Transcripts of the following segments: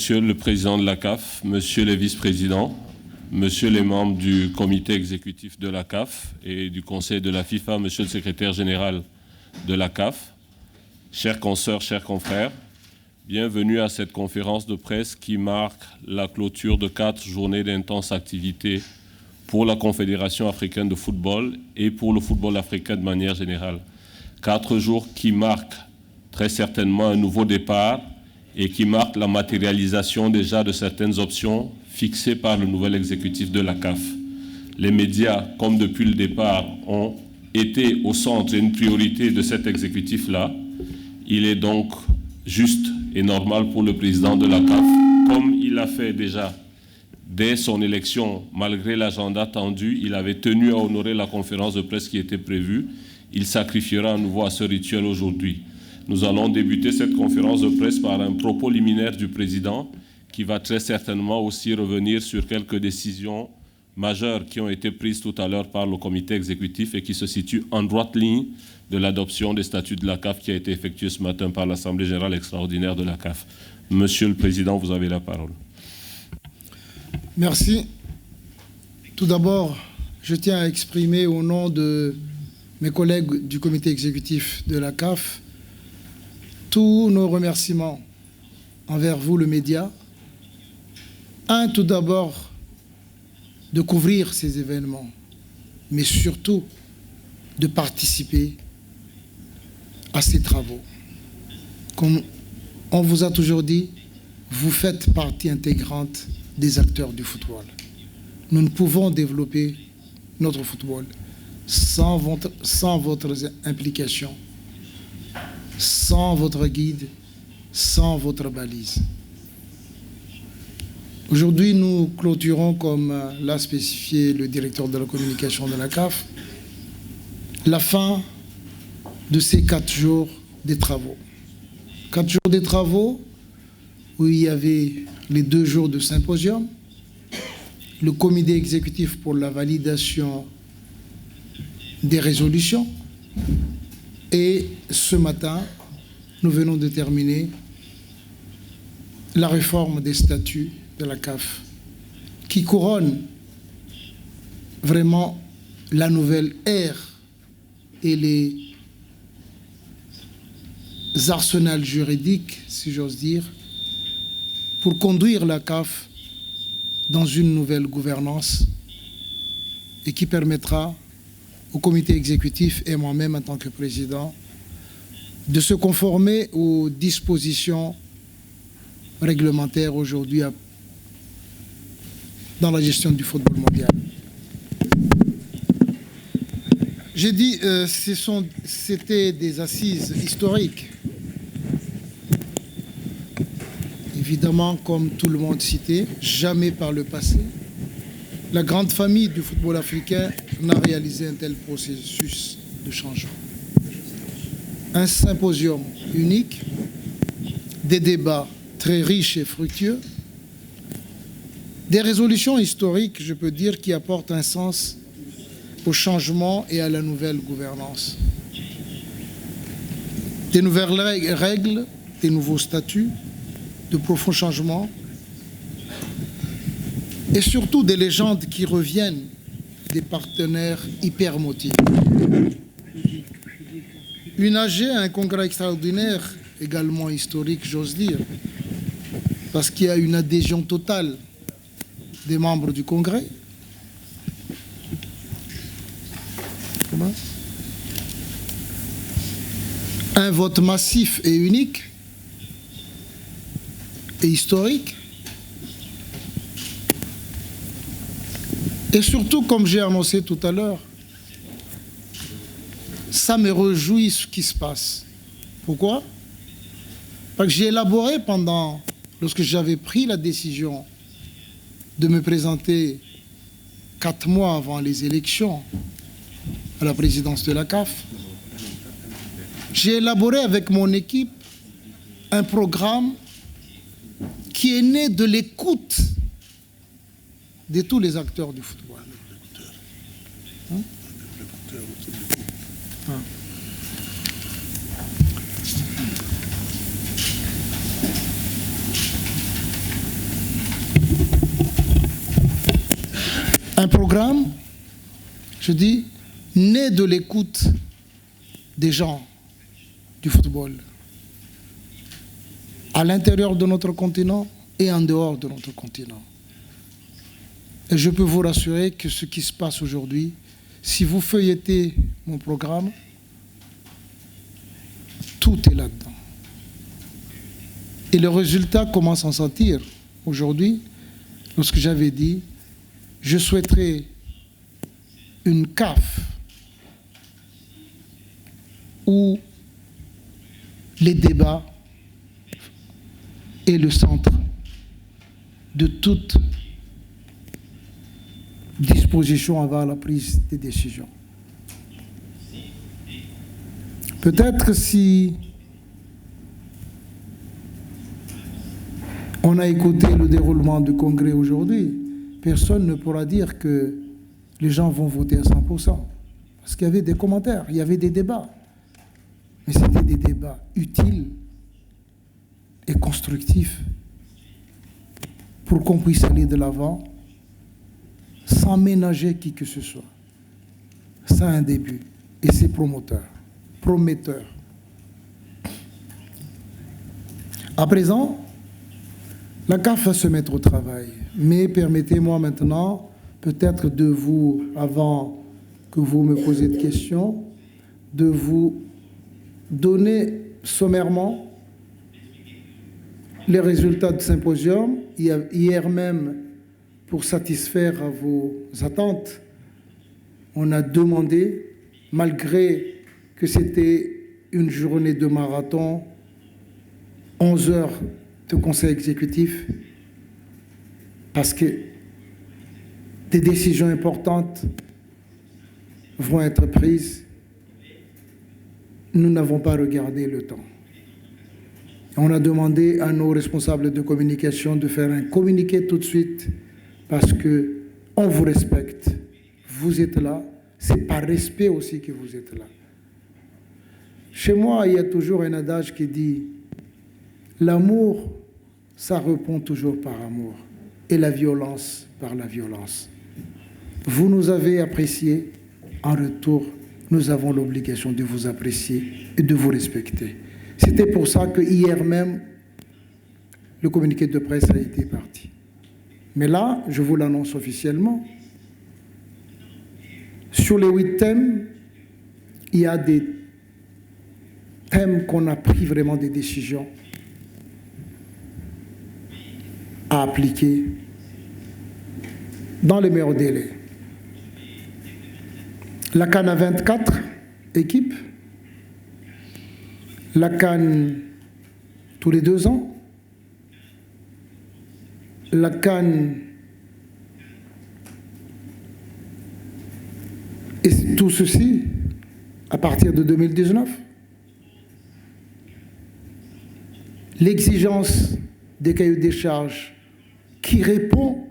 Monsieur le Président de la CAF, Monsieur les vice-présidents, Monsieur les membres du comité exécutif de la CAF et du conseil de la FIFA, Monsieur le secrétaire général de la CAF, chers consoeurs, chers confrères, bienvenue à cette conférence de presse qui marque la clôture de 4 journées d'intense activité pour la Confédération africaine de football et pour le football africain de manière générale. 4 jours qui marquent très certainement un nouveau départ et qui marquent la matérialisation déjà de certaines options fixées par le nouvel exécutif de la CAF. Les médias, comme depuis le départ, ont été au centre et une priorité de cet exécutif-là. Il est donc juste et normal pour le président de la CAF, comme il l'a fait déjà dès son élection, malgré l'agenda tendu, il avait tenu à honorer la conférence de presse qui était prévue. Il sacrifiera à nouveau à ce rituel aujourd'hui. Nous allons débuter cette conférence de presse par un propos liminaire du président qui va très certainement aussi revenir sur quelques décisions majeures qui ont été prises tout à l'heure par le comité exécutif et qui se situent en droite ligne de l'adoption des statuts de la CAF qui a été effectuée ce matin par l'Assemblée générale extraordinaire de la CAF. Monsieur le Président, vous avez la parole. Merci. Tout d'abord, je tiens à exprimer au nom de mes collègues du comité exécutif de la CAF tous nos remerciements envers vous, le média. Tout d'abord, de couvrir ces événements, mais surtout de participer à ces travaux. Comme on vous a toujours dit, vous faites partie intégrante des acteurs du football. Nous ne pouvons développer notre football sans votre implication, sans votre guide, sans votre balise. Aujourd'hui, nous clôturons, comme l'a spécifié le directeur de la communication de la CAF, la fin de ces 4 jours des travaux. 4 jours des travaux où il y avait les 2 jours de symposium, le comité exécutif pour la validation des résolutions, et ce matin, nous venons de terminer la réforme des statuts de la CAF, qui couronne vraiment la nouvelle ère et les arsenals juridiques, si j'ose dire, pour conduire la CAF dans une nouvelle gouvernance et qui permettra au comité exécutif et moi-même en tant que président de se conformer aux dispositions réglementaires aujourd'hui dans la gestion du football mondial. J'ai dit c'était des assises historiques. Évidemment, comme tout le monde citait, jamais par le passé, la grande famille du football africain n'a réalisé un tel processus de changement. Un symposium unique, des débats très riches et fructueux, des résolutions historiques, je peux dire, qui apportent un sens au changement et à la nouvelle gouvernance. Des nouvelles règles, des nouveaux statuts, de profonds changements, et surtout des légendes qui reviennent, des partenaires hyper motivés. Une AG, un congrès extraordinaire, également historique, j'ose dire, parce qu'il y a une adhésion totale des membres du congrès. Un vote massif et unique et historique. Et surtout, comme j'ai annoncé tout à l'heure, ça me réjouit ce qui se passe. Pourquoi? Parce que j'ai élaboré lorsque j'avais pris la décision de me présenter 4 mois avant les élections à la présidence de la CAF, j'ai élaboré avec mon équipe un programme qui est né de l'écoute de tous les acteurs du football. Un programme, je dis, né de l'écoute des gens du football, à l'intérieur de notre continent et en dehors de notre continent. Et je peux vous rassurer que ce qui se passe aujourd'hui, si vous feuilletez mon programme, tout est là-dedans. Et le résultat commence à en sentir aujourd'hui, lorsque j'avais dit, je souhaiterais une CAF où les débats est le centre de toute disposition avant la prise des décisions. Peut-être si on a écouté le déroulement du Congrès aujourd'hui, personne ne pourra dire que les gens vont voter à 100%. Parce qu'il y avait des commentaires, il y avait des débats. Mais c'était des débats utiles et constructifs pour qu'on puisse aller de l'avant sans ménager qui que ce soit. C'est un début et c'est prometteur. À présent, la CAF va se mettre au travail. Mais permettez-moi maintenant, peut-être de vous, avant que vous me posiez de questions, de vous donner sommairement les résultats du symposium. Hier même, pour satisfaire à vos attentes, on a demandé, malgré que c'était une journée de marathon, 11 heures de conseil exécutif, parce que des décisions importantes vont être prises, nous n'avons pas regardé le temps. On a demandé à nos responsables de communication de faire un communiqué tout de suite parce qu'on vous respecte. Vous êtes là, c'est par respect aussi que vous êtes là. Chez moi, il y a toujours un adage qui dit « L'amour, ça répond toujours par amour et la violence par la violence. » Vous nous avez appréciés, en retour, nous avons l'obligation de vous apprécier et de vous respecter. C'était pour ça que hier même, le communiqué de presse a été parti. Mais là, je vous l'annonce officiellement, sur les 8 thèmes, il y a des thèmes qu'on a pris vraiment des décisions à appliquer dans les meilleurs délais. La CAN à 24 équipes, la CAN tous les 2 ans, la CAN et tout ceci à partir de 2019, l'exigence des cahiers des charges qui répond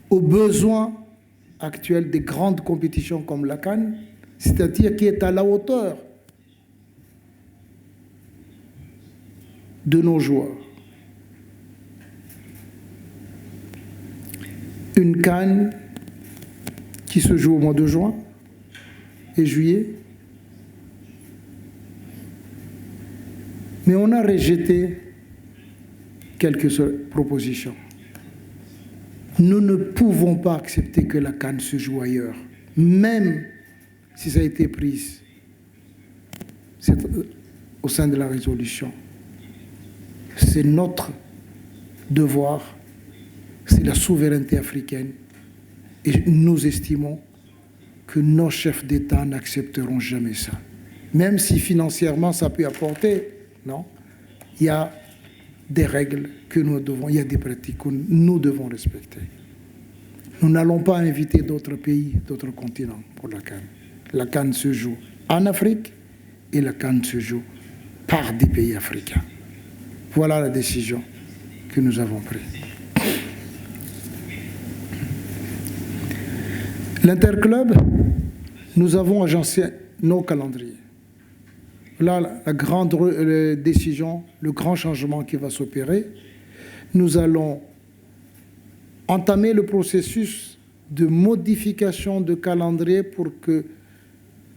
aux besoins actuels des grandes compétitions comme la CAN, c'est-à-dire qui est à la hauteur de nos joueurs. Une CAN qui se joue au mois de juin et juillet. Mais on a rejeté quelques propositions. Nous ne pouvons pas accepter que la CAN se joue ailleurs, même si ça a été pris au sein de la résolution. C'est notre devoir, c'est la souveraineté africaine. Et nous estimons que nos chefs d'État n'accepteront jamais ça. Même si financièrement ça peut apporter, non, il y a des règles que nous devons, il y a des pratiques que nous devons respecter. Nous n'allons pas inviter d'autres pays, d'autres continents pour la CAN. La CAN se joue en Afrique et la CAN se joue par des pays africains. Voilà la décision que nous avons prise. L'Interclub, nous avons agencé nos calendriers. Là, la grande décision, le grand changement qui va s'opérer, nous allons entamer le processus de modification de calendrier pour que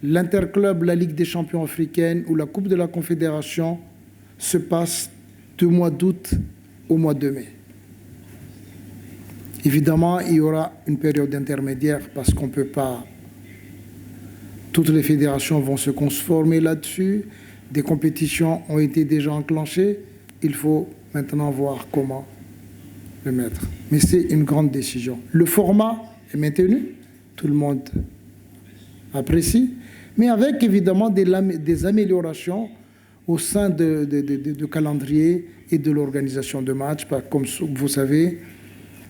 l'Interclub, la Ligue des champions africaine ou la Coupe de la Confédération se passe du mois d'août au mois de mai. Évidemment, il y aura une période intermédiaire parce qu'on ne peut pas... Toutes les fédérations vont se conformer là-dessus. Des compétitions ont été déjà enclenchées. Il faut maintenant voir comment le mettre. Mais c'est une grande décision. Le format est maintenu. Tout le monde apprécie. Mais avec évidemment des améliorations au sein de calendrier et de l'organisation de matchs. Comme vous savez,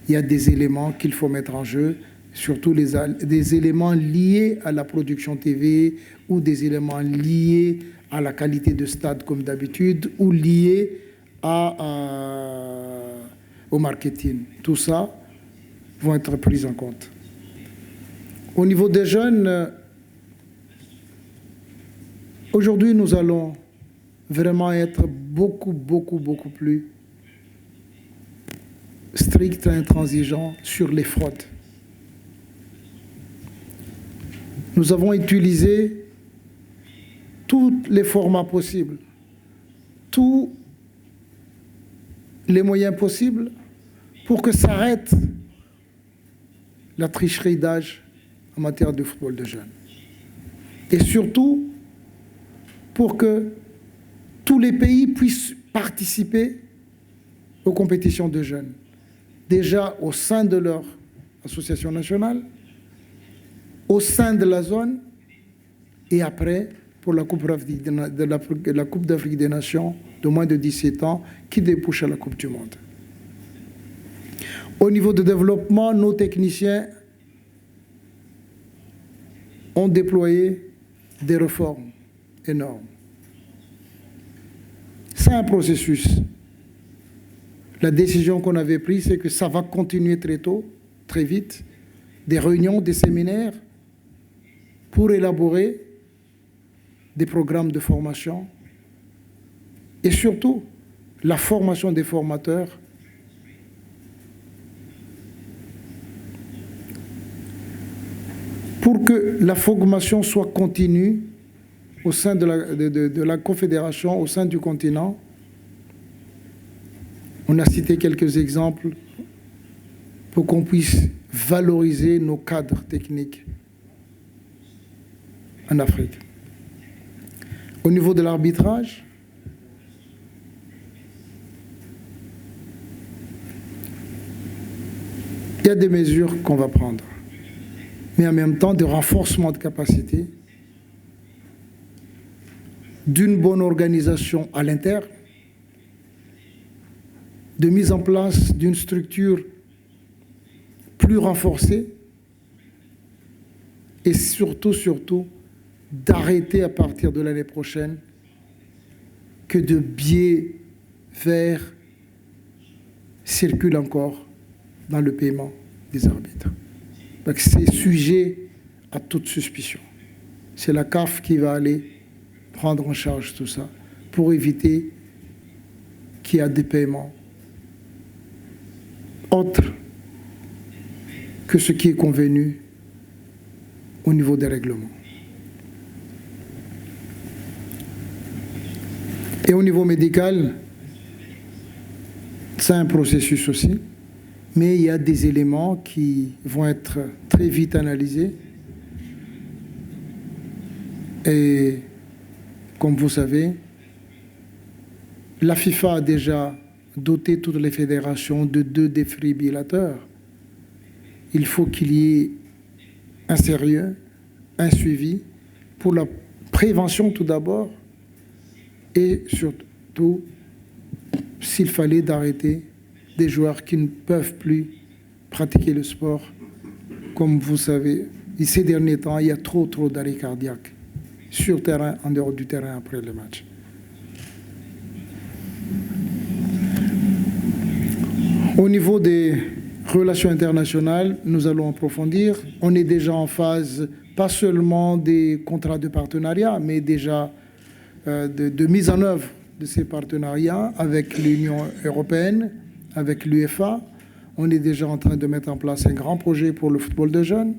il y a des éléments qu'il faut mettre en jeu, surtout des éléments liés à la production TV ou des éléments liés à la qualité de stade comme d'habitude ou liés au marketing. Tout ça vont être pris en compte. Au niveau des jeunes, aujourd'hui nous allons vraiment être beaucoup plus strict et intransigeant sur les fraudes. Nous avons utilisé tous les formats possibles, tous les moyens possibles pour que s'arrête la tricherie d'âge en matière de football de jeunes. Et surtout, pour que tous les pays puissent participer aux compétitions de jeunes. Déjà au sein de leur association nationale, au sein de la zone, et après pour la Coupe d'Afrique des Nations de moins de 17 ans qui débouche à la Coupe du Monde. Au niveau de développement, nos techniciens ont déployé des réformes énormes. C'est un processus. La décision qu'on avait prise, c'est que ça va continuer très tôt, très vite, des réunions, des séminaires, pour élaborer des programmes de formation et surtout la formation des formateurs pour que la formation soit continue au sein de la Confédération, au sein du continent. On a cité quelques exemples pour qu'on puisse valoriser nos cadres techniques en Afrique. Au niveau de l'arbitrage, il y a des mesures qu'on va prendre, mais en même temps de renforcement de capacité, d'une bonne organisation à l'interne, de mise en place d'une structure plus renforcée et surtout, d'arrêter à partir de l'année prochaine que de biais verts circulent encore dans le paiement des arbitres. Donc c'est sujet à toute suspicion. C'est la CAF qui va aller prendre en charge tout ça pour éviter qu'il y ait des paiements autres que ce qui est convenu au niveau des règlements. Et au niveau médical, c'est un processus aussi, mais il y a des éléments qui vont être très vite analysés. Et comme vous savez, la FIFA a déjà doté toutes les fédérations de 2 défibrillateurs. Il faut qu'il y ait un sérieux, un suivi pour la prévention tout d'abord, et surtout, s'il fallait d'arrêter des joueurs qui ne peuvent plus pratiquer le sport. Comme vous savez, ces derniers temps, il y a trop d'arrêts cardiaques sur terrain, en dehors du terrain après le match. Au niveau des relations internationales, nous allons approfondir. On est déjà en phase, pas seulement des contrats de partenariat, mais déjà de mise en œuvre de ces partenariats avec l'Union européenne, avec l'UEFA. on est déjà en train de mettre en place un grand projet pour le football de jeunes.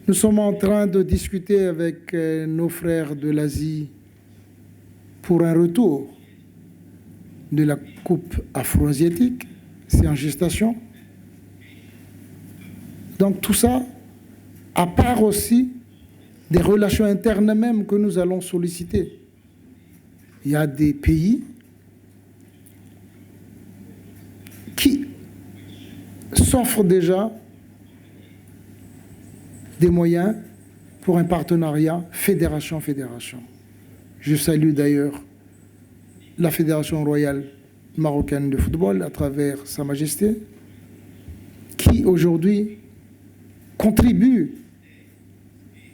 Nous sommes en train de discuter avec nos frères de l'Asie pour un retour de la Coupe afro-asiatique. C'est en gestation. Donc tout ça, à part aussi des relations internes même que nous allons solliciter. Il y a des pays qui s'offrent déjà des moyens pour un partenariat fédération-fédération. Je salue d'ailleurs la Fédération royale marocaine de football à travers Sa Majesté, qui aujourd'hui contribue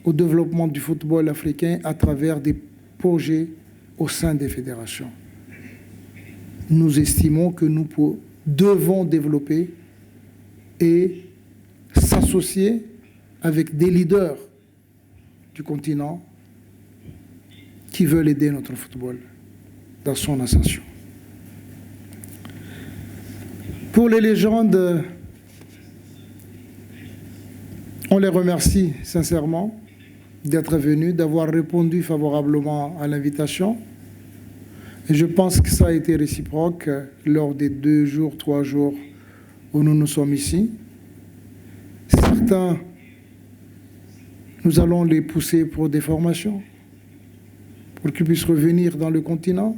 au développement du football africain à travers des projets au sein des fédérations. Nous estimons que nous devons développer et s'associer avec des leaders du continent qui veulent aider notre football dans son ascension. Pour les légendes, on les remercie sincèrement d'être venus, d'avoir répondu favorablement à l'invitation. Et je pense que ça a été réciproque lors des 2 jours, 3 jours où nous sommes ici. Certains, nous allons les pousser pour des formations, pour qu'ils puissent revenir dans le continent.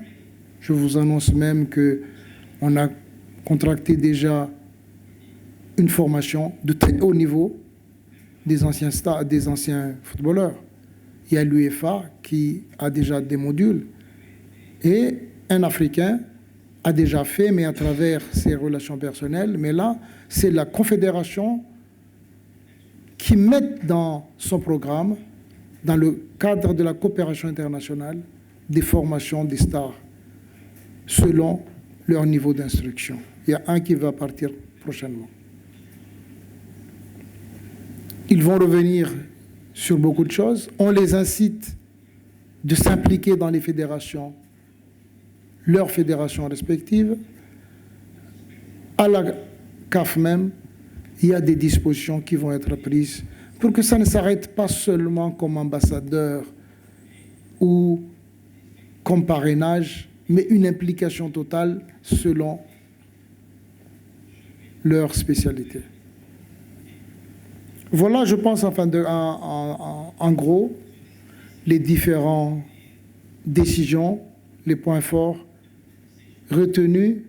Je vous annonce même qu'on a contracté déjà une formation de très haut niveau des anciens footballeurs. Il y a l'UEFA qui a déjà des modules et un Africain a déjà fait, mais à travers ses relations personnelles. Mais là, c'est la Confédération qui met dans son programme, dans le cadre de la coopération internationale, des formations des stars selon leur niveau d'instruction. Il y a un qui va partir prochainement. Ils vont revenir sur beaucoup de choses. On les incite de s'impliquer dans les fédérations, leurs fédérations respectives. À la CAF même, il y a des dispositions qui vont être prises pour que ça ne s'arrête pas seulement comme ambassadeur ou comme parrainage, mais une implication totale selon leur spécialité. Voilà, je pense, en gros, les différentes décisions, les points forts retenus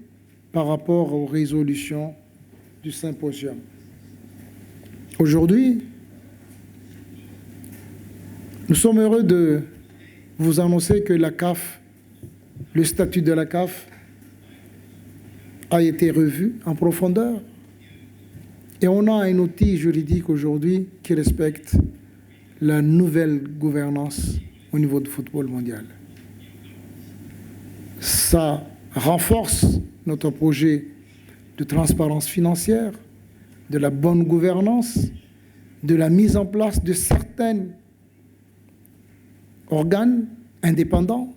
par rapport aux résolutions du symposium. Aujourd'hui, nous sommes heureux de vous annoncer que la CAF, le statut de la CAF, a été revu en profondeur. Et on a un outil juridique aujourd'hui qui respecte la nouvelle gouvernance au niveau du football mondial. Ça renforce notre projet de transparence financière, de la bonne gouvernance, de la mise en place de certains organes indépendants,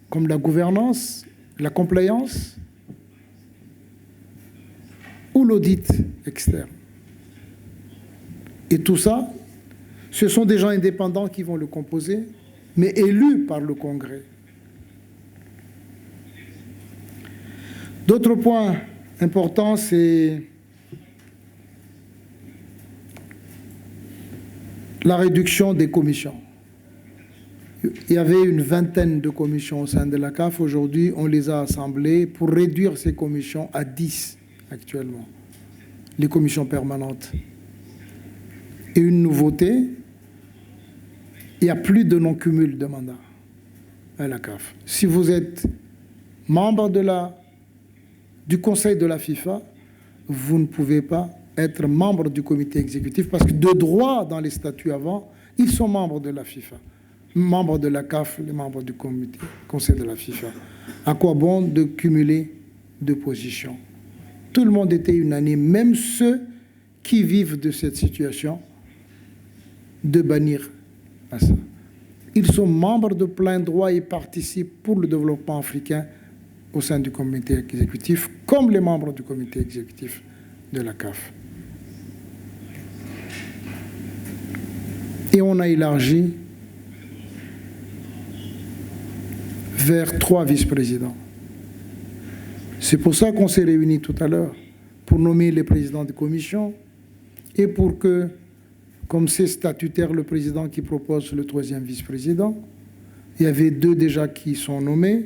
comme la gouvernance, la compliance ou l'audit externe. Et tout ça, ce sont des gens indépendants qui vont le composer, mais élus par le Congrès. D'autres points importants, c'est la réduction des commissions. Il y avait une vingtaine de commissions au sein de la CAF. Aujourd'hui, on les a assemblées pour réduire ces commissions à 10 actuellement, les commissions permanentes. Et une nouveauté, il n'y a plus de non-cumul de mandat à la CAF. Si vous êtes membre du conseil de la FIFA, vous ne pouvez pas être membre du comité exécutif parce que de droit dans les statuts avant, ils sont membres de la FIFA, membres de la CAF, les membres du conseil de la FIFA. À quoi bon de cumuler 2 positions? Tout le monde était unanime, même ceux qui vivent de cette situation, de bannir à ça. Ils sont membres de plein droit et participent pour le développement africain au sein du comité exécutif, comme les membres du comité exécutif de la CAF. Et on a élargi vers 3 vice-présidents. C'est pour ça qu'on s'est réunis tout à l'heure, pour nommer les présidents de commission et pour que, comme c'est statutaire le président qui propose le 3e vice-président, il y avait 2 déjà qui sont nommés,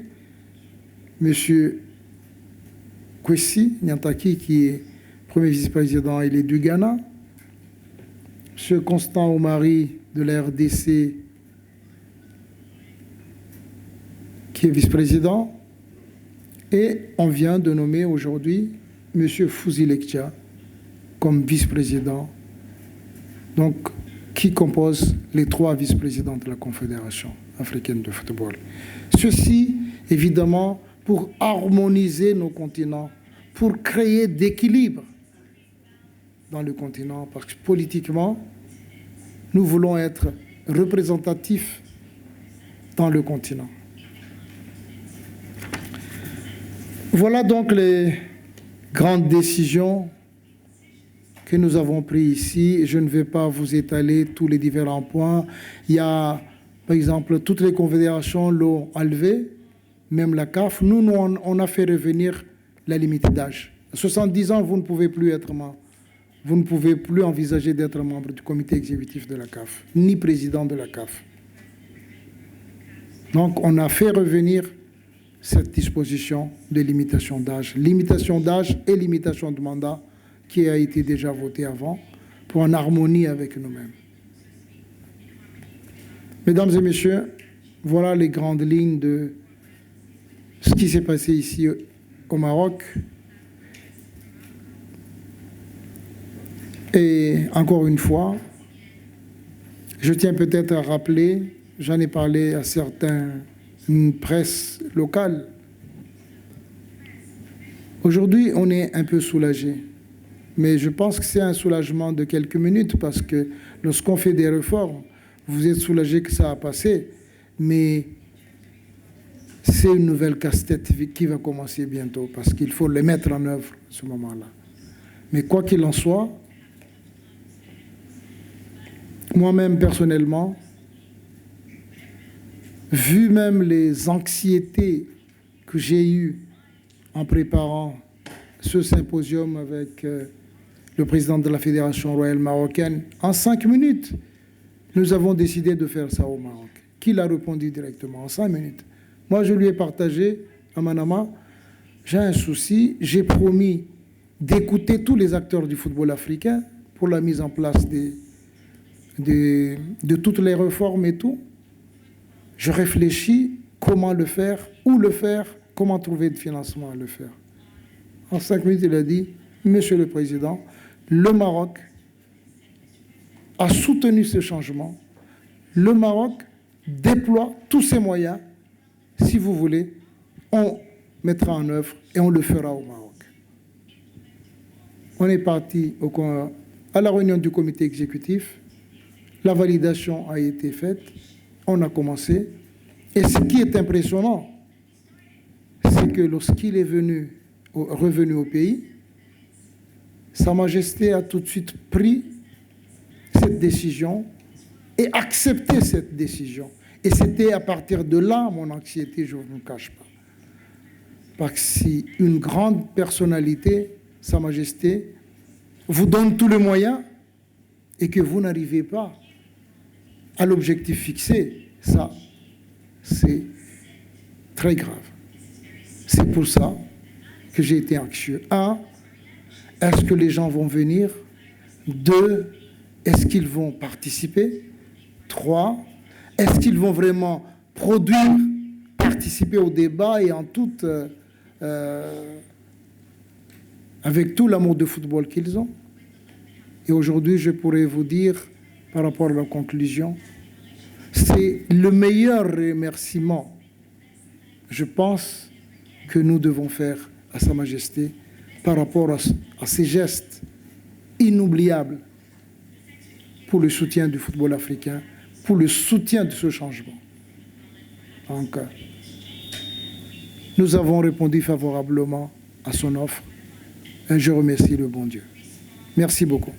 M. Kwesi Nyantaki, qui est premier vice-président, il est du Ghana, M. Constant Omari de la RDC, qui est vice-président, et on vient de nommer aujourd'hui M. Fouzi Lektia comme vice-président, donc qui compose les 3 vice-présidents de la Confédération africaine de football. Ceci, évidemment, pour harmoniser nos continents, pour créer d'équilibre dans le continent, parce que politiquement, nous voulons être représentatifs dans le continent. Voilà donc les grandes décisions que nous avons prises ici. Je ne vais pas vous étaler tous les différents points. Il y a, par exemple, toutes les confédérations l'ont enlevé, même la CAF. Nous, on a fait revenir la limite d'âge. À 70 ans, vous ne pouvez plus être membre. Vous ne pouvez plus envisager d'être membre du comité exécutif de la CAF, ni président de la CAF. Donc, on a fait revenir cette disposition de limitation d'âge et limitation de mandat qui a été déjà votée avant, pour en harmonie avec nous-mêmes. Mesdames et messieurs, voilà les grandes lignes de ce qui s'est passé ici au Maroc. Et encore une fois, je tiens peut-être à rappeler, j'en ai parlé à certaines presses locales. Aujourd'hui, on est un peu soulagé, mais je pense que c'est un soulagement de quelques minutes parce que lorsqu'on fait des réformes, vous êtes soulagé que ça a passé, mais c'est une nouvelle casse-tête qui va commencer bientôt parce qu'il faut les mettre en œuvre à ce moment-là. Mais quoi qu'il en soit, moi-même personnellement, vu même les anxiétés que j'ai eues en préparant ce symposium avec le président de la Fédération royale marocaine, en 5 minutes, nous avons décidé de faire ça au Maroc. Qui l'a répondu directement en 5 minutes? Moi, je lui ai partagé à Manama, j'ai un souci, j'ai promis d'écouter tous les acteurs du football africain pour la mise en place de toutes les réformes et tout. Je réfléchis comment le faire, où le faire, comment trouver de financement à le faire. En 5 minutes, il a dit, Monsieur le Président, le Maroc a soutenu ce changement. Le Maroc déploie tous ses moyens. Si vous voulez, on mettra en œuvre et on le fera au Maroc. On est parti à la réunion du comité exécutif. La validation a été faite. On a commencé. Et ce qui est impressionnant, c'est que lorsqu'il est revenu au pays, Sa Majesté a tout de suite pris cette décision et accepté cette décision. Et c'était à partir de là mon anxiété, je ne vous le cache pas. Parce que si une grande personnalité, Sa Majesté, vous donne tous les moyens et que vous n'arrivez pas à l'objectif fixé, ça, c'est très grave. C'est pour ça que j'ai été anxieux. 1, est-ce que les gens vont venir? 2, est-ce qu'ils vont participer? 3, est-ce qu'ils vont vraiment produire, participer au débat et en toute, avec tout l'amour de football qu'ils ont? Et aujourd'hui, je pourrais vous dire, par rapport à la conclusion, c'est le meilleur remerciement, je pense, que nous devons faire à Sa Majesté par rapport à ces gestes inoubliables pour le soutien du football africain, pour le soutien de ce changement. Donc, nous avons répondu favorablement à son offre et je remercie le bon Dieu. Merci beaucoup.